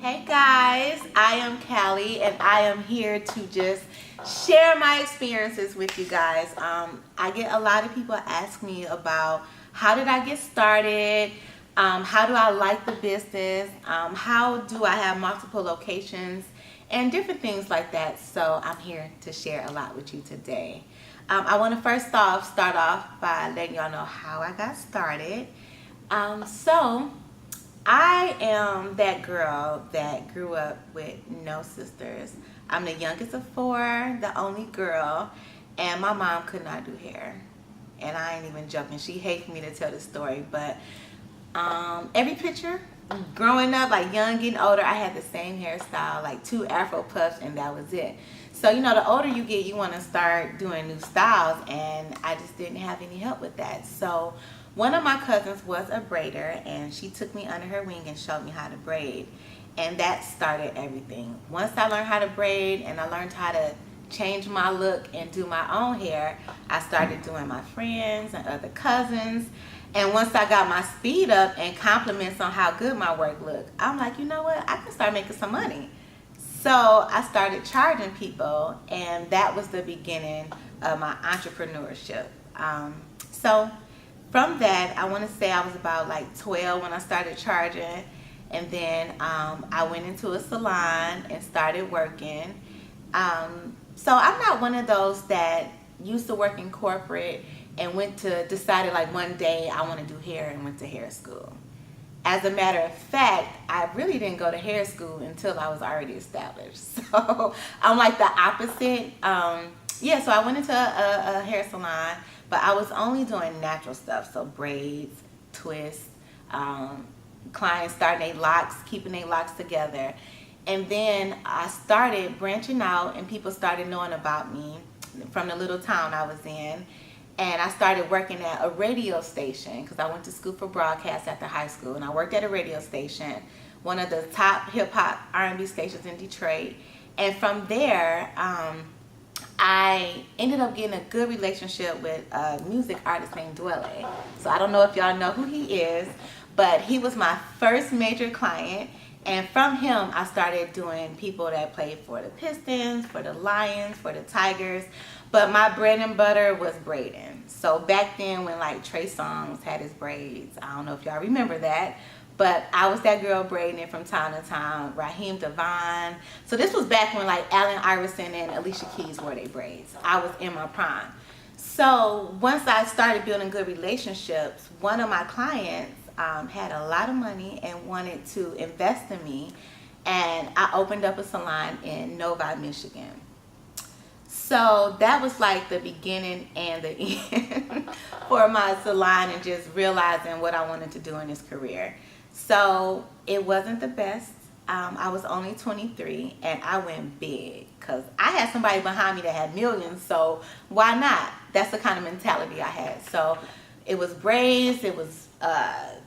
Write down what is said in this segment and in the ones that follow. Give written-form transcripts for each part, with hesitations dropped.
Hey guys, I am Callie and I am here to just share my experiences with you guys. I get a lot of people ask me about how did I get started, how do I like the business, how do I have multiple locations, and different things like that. So I'm here to share a lot with you today. I want to start off by letting y'all know how I got started. So I am that girl that grew up with no sisters. I'm the youngest of four, the only girl, and my mom could not do hair. And I ain't even joking. She hates me to tell the story, but every picture growing up, like young, getting older, I had the same hairstyle, like two Afro puffs, and that was it. So, the older you get, you want to start doing new styles, and I just didn't have any help with that. So one of my cousins was a braider, and she took me under her wing and showed me how to braid. And that started everything. Once I learned how to braid and I learned how to change my look and do my own hair, I started doing my friends and other cousins. And once I got my speed up and compliments on how good my work looked, I'm like, you know what? I can start making some money. So I started charging people, and that was the beginning of my entrepreneurship. So from that, I want to say I was about like 12 when I started charging. And then I went into a salon and started working. So I'm not one of those that used to work in corporate and decided like one day I want to do hair and went to hair school. As a matter of fact, I really didn't go to hair school until I was already established. So I'm like the opposite. So I went into a hair salon, but I was only doing natural stuff. So braids, twists, clients starting their locks, keeping their locks together. And then I started branching out and people started knowing about me from the little town I was in. And I started working at a radio station because I went to school for broadcast after high school. And I worked at a radio station, one of the top hip-hop R&B stations in Detroit. And from there, I ended up getting a good relationship with a music artist named Dwelle. So I don't know if y'all know who he is, but he was my first major client. And from him, I started doing people that played for the Pistons, for the Lions, for the Tigers. But my bread and butter was braiding. So back then when like Trey Songz had his braids, I don't know if y'all remember that, but I was that girl braiding it from time to time. Raheem Devon. So this was back when like Allen Iverson and Alicia Keys wore their braids. I was in my prime. So once I started building good relationships, one of my clients had a lot of money and wanted to invest in me, and I opened up a salon in Novi, Michigan. So that was like the beginning and the end for my salon and just realizing what I wanted to do in this career. So it wasn't the best. I was only 23 and I went big because I had somebody behind me that had millions, so why not? That's the kind of mentality I had. So it was braids, it was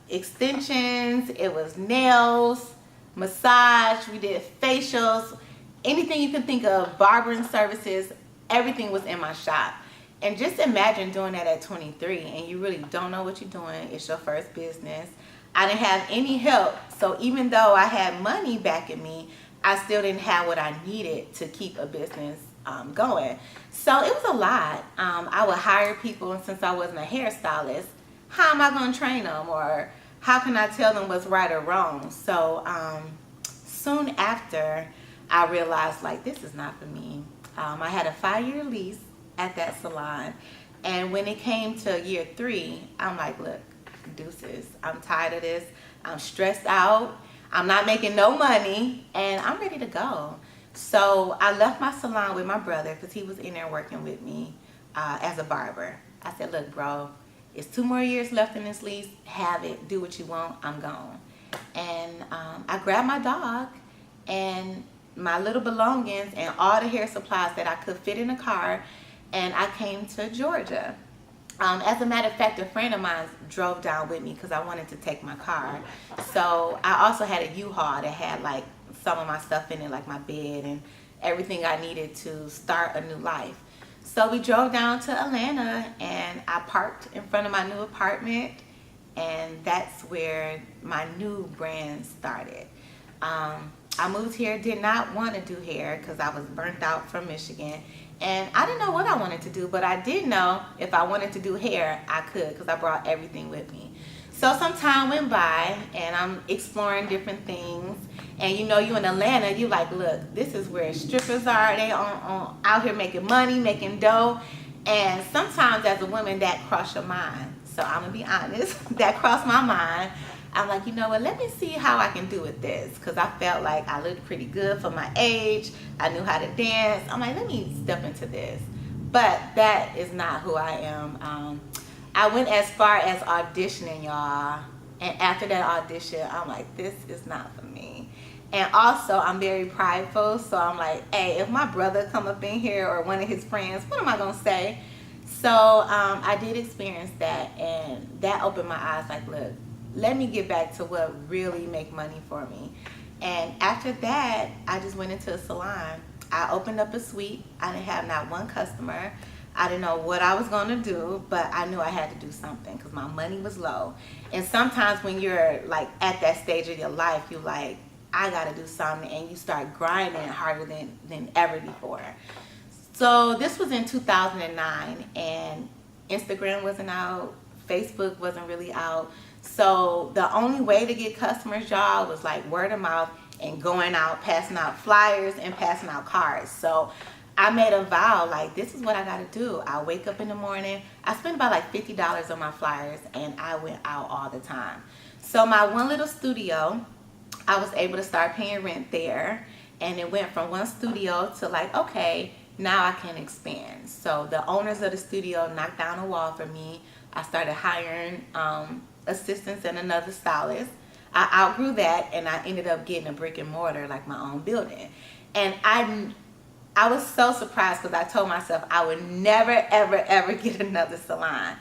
extensions, it was nails, massage, we did facials, anything you can think of, barbering services, everything was in my shop. And just imagine doing that at 23 and you really don't know what you're doing. It's your first business. I didn't have any help, so even though I had money backing me, I still didn't have what I needed to keep a business going. So it was a lot. I would hire people, and since I wasn't a hairstylist, how am I going to train them, or how can I tell them what's right or wrong? So soon after, I realized like this is not for me. I had a 5-year lease at that salon, and when it came to year 3, I'm like, look, deuces, I'm tired of this, I'm stressed out, I'm not making no money, and I'm ready to go. So I left my salon with my brother because he was in there working with me as a barber. I said, look bro, it's 2 more years left in this lease, have it, do what you want, I'm gone. And I grabbed my dog and my little belongings and all the hair supplies that I could fit in a car, and I came to Georgia. As a matter of fact, a friend of mine drove down with me because I wanted to take my car. So I also had a U-Haul that had like some of my stuff in it, like my bed and everything I needed to start a new life. So we drove down to Atlanta and I parked in front of my new apartment, and that's where my new brand started. I moved here, did not want to do hair because I was burnt out from Michigan. And I didn't know what I wanted to do, but I did know if I wanted to do hair, I could because I brought everything with me. So some time went by and I'm exploring different things. And you know, you in Atlanta, you like, look, this is where strippers are. They on out here making money, making dough. And sometimes as a woman that crossed your mind. So I'm gonna be honest, that crossed my mind. I'm like, you know what, let me see how I can do with this. Because I felt like I looked pretty good for my age. I knew how to dance. I'm like, let me step into this. But that is not who I am. I went as far as auditioning, y'all. And after that audition, I'm like, this is not for me. And also, I'm very prideful. So I'm like, hey, if my brother come up in here or one of his friends, what am I going to say? So I did experience that. And that opened my eyes like, look, let me get back to what really make money for me. And after that, I just went into a salon. I opened up a suite. I didn't have not one customer. I didn't know what I was going to do, but I knew I had to do something because my money was low. And sometimes when you're like at that stage of your life, you're like, I got to do something, and you start grinding harder than ever before. So this was in 2009, and Instagram wasn't out. Facebook wasn't really out. So the only way to get customers, y'all, was like word of mouth and going out, passing out flyers and passing out cards. So I made a vow, like, this is what I got to do. I wake up in the morning. I spent about like $50 on my flyers, and I went out all the time. So my one little studio, I was able to start paying rent there. And it went from one studio to like, okay, now I can expand. So the owners of the studio knocked down a wall for me. I started hiring assistants and another stylist. I outgrew that, and I ended up getting a brick and mortar, like my own building. And I was so surprised because I told myself I would never, ever, ever get another salon.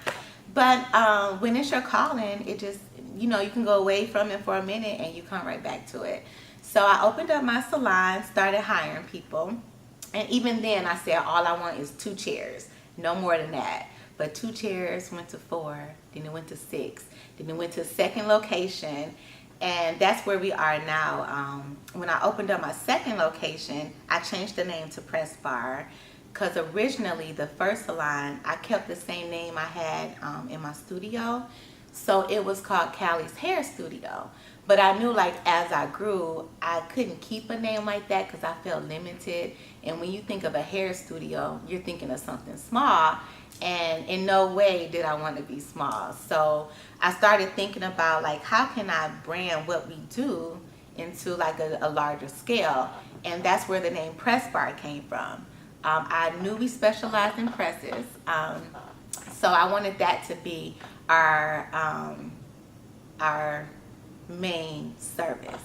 But when it's your calling, it just, you know, you can go away from it for a minute and you come right back to it. So I opened up my salon, started hiring people. And even then I said, all I want is 2 chairs, no more than that. But 2 chairs went to 4, then it went to 6, then it went to a second location, and that's where we are now. When I opened up my second location, I changed the name to Press Bar, because originally the first salon, I kept the same name I had in my studio, so it was called Callie's Hair Studio. But I knew, like, as I grew, I couldn't keep a name like that because I felt limited. And when you think of a hair studio, you're thinking of something small. And in no way did I want to be small. So I started thinking about, like, how can I brand what we do into, like, a larger scale? And that's where the name Press Bar came from. I knew we specialized in presses. So I wanted that to be our main service.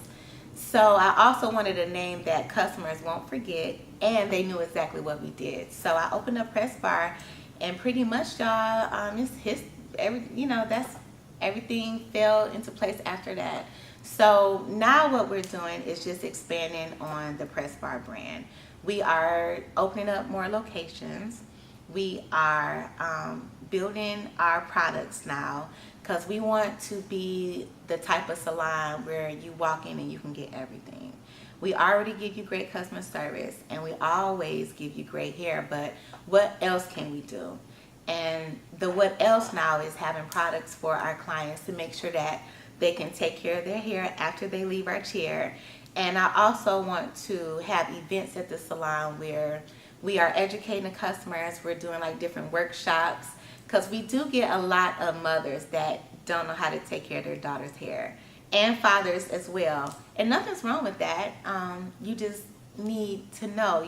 So I also wanted a name that customers won't forget, and they knew exactly what we did. So I opened up Press Bar, and pretty much, y'all, that's everything fell into place after that. So now what we're doing is just expanding on the Press Bar brand. We are opening up more locations. We are building our products now, because we want to be the type of salon where you walk in and you can get everything. We already give you great customer service, and we always give you great hair, but what else can we do? And the what else now is having products for our clients to make sure that they can take care of their hair after they leave our chair. And I also want to have events at the salon where we are educating the customers. We're doing like different workshops, because we do get a lot of mothers that don't know how to take care of their daughter's hair, and fathers as well. And nothing's wrong with that. You just need to know,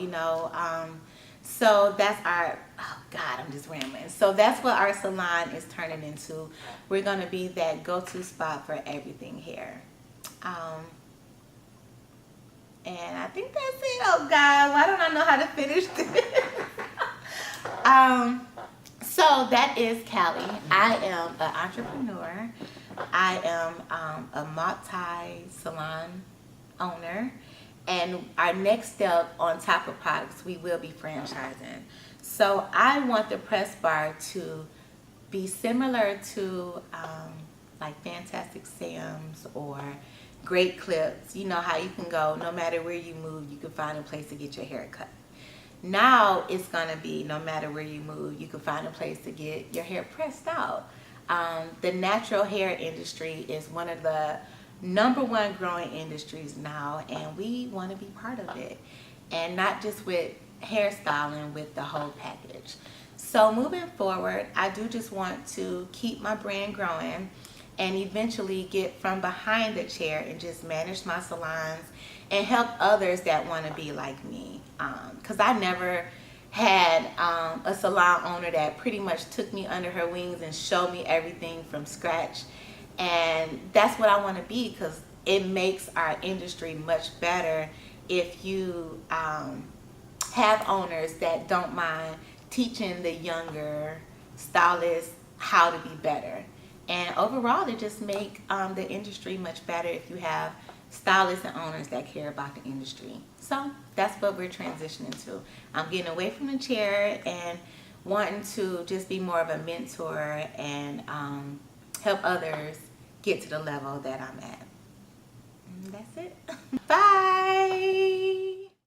so that's our, oh God, I'm just rambling. So that's what our salon is turning into. We're going to be that go-to spot for everything hair. And I think that's it. Oh God, why don't I know how to finish this? So that is Callie. I am an entrepreneur. I am a multi-salon owner. And our next step on top of products, we will be franchising. So I want the Press Bar to be similar to like Fantastic Sam's or Great Clips. You know how you can go, no matter where you move, you can find a place to get your hair cut. Now it's gonna be, no matter where you move, you can find a place to get your hair pressed out. The natural hair industry is one of the #1 growing industries now, and we want to be part of it, and not just with hairstyling, with the whole package. So moving forward, I do just want to keep my brand growing and eventually get from behind the chair and just manage my salons and help others that want to be like me, because I never had a salon owner that pretty much took me under her wings and showed me everything from scratch. And that's what I want to be, because it makes our industry much better if you have owners that don't mind teaching the younger stylists how to be better. And overall, it just make the industry much better if you have stylists and owners that care about the industry. So that's what we're transitioning to. I'm getting away from the chair and wanting to just be more of a mentor and help others get to the level that I'm at. And that's it. Bye.